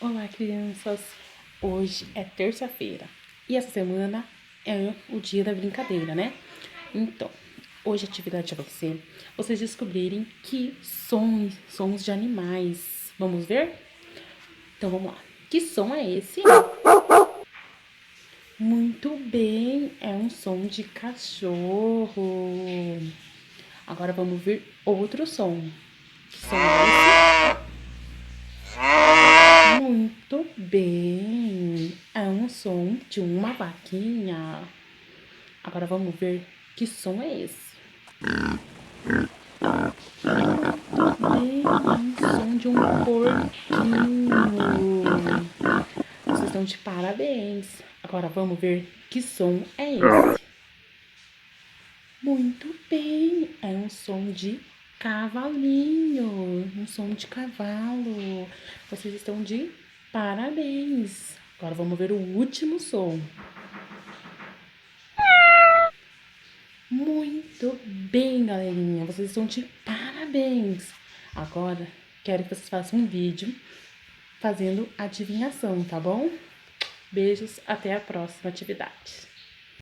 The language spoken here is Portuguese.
Olá, crianças! Hoje é terça-feira e essa semana é o dia da brincadeira, né? Então, hoje a atividade vai ser vocês descobrirem que sons de animais. Vamos ver? Então, vamos lá. Que som é esse? Muito bem, é um som de cachorro. Agora vamos ver outro som. Que som é esse? Muito bem, é um som de uma vaquinha. Agora vamos ver que som é esse. Muito bem, é um som de um porquinho. Vocês estão de parabéns. Agora vamos ver que som é esse. Muito bem, é um som de cavalinho, um som de cavalo. Vocês estão de parabéns. Agora vamos ver o último som. Muito bem, galerinha. Vocês estão de parabéns. Agora, quero que vocês façam um vídeo fazendo adivinhação, tá bom? Beijos, até a próxima atividade.